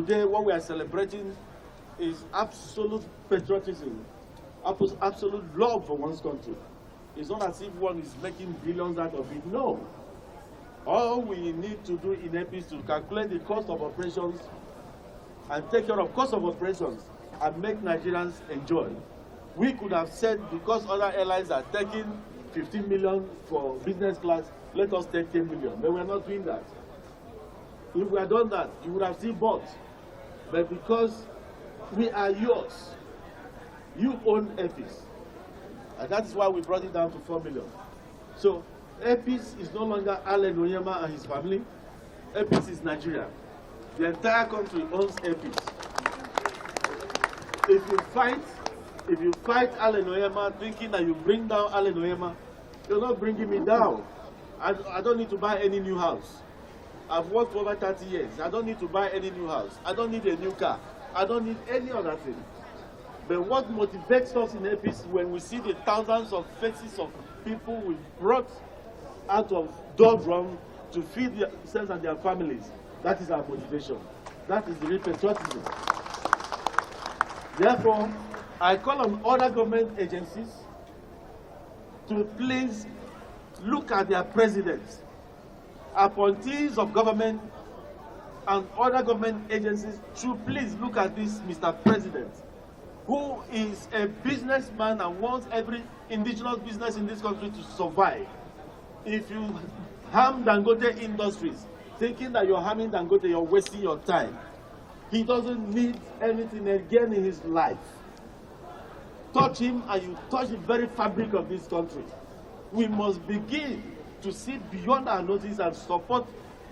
today what we are celebrating is absolute patriotism, absolute love for one's country. It's not as if one is making billions out of it. No. All we need to do in AP is to calculate the cost of operations and take care of cost of operations and make Nigerians enjoy. We could have said, because other airlines are taking 15 million for business class, let us take 10 million. But we're not doing that. If we had done that, you would have still bought. But because we are yours, you own APIS. And that is why we brought it down to 4 million. So APIS is no longer Onyema and his family. APIS is Nigeria. The entire country owns APIS. If you fight Onyema thinking that you bring down Onyema, you're not bringing me down. I don't need to buy any new house. I've worked for over 30 years. I don't need to buy any new house. I don't need a new car. I don't need any other thing. But what motivates us in APIS when we see the thousands of faces of people we brought out of doldrum to feed themselves and their families, that is our motivation. That is the real patriotism. Therefore, I call on other government agencies to please look at their presidents, appointees of government and other government agencies to please look at this Mr. President, who is a businessman and wants every indigenous business in this country to survive. If you harm Dangote Industries, thinking that you're harming Dangote, you're wasting your time. He doesn't need anything again in his life. Touch him and you touch the very fabric of this country. We must begin to see beyond our notice and support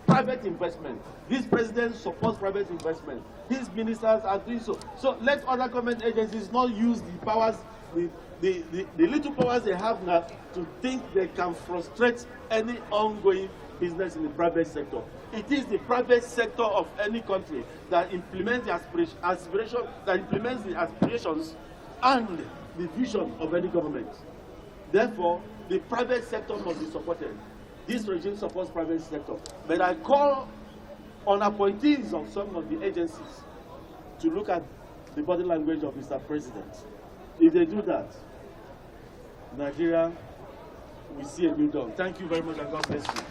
private investment. This president supports private investment. His ministers are doing so. So let other government agencies not use the powers, the little powers they have now to think they can frustrate any ongoing business in the private sector. It is the private sector of any country that implements the aspirations and the vision of any government. Therefore, the private sector must be supported. This regime supports private sector. But I call on appointees of some of the agencies to look at the body language of Mr. President. If they do that, Nigeria will see a new dawn. Thank you very much and God bless you.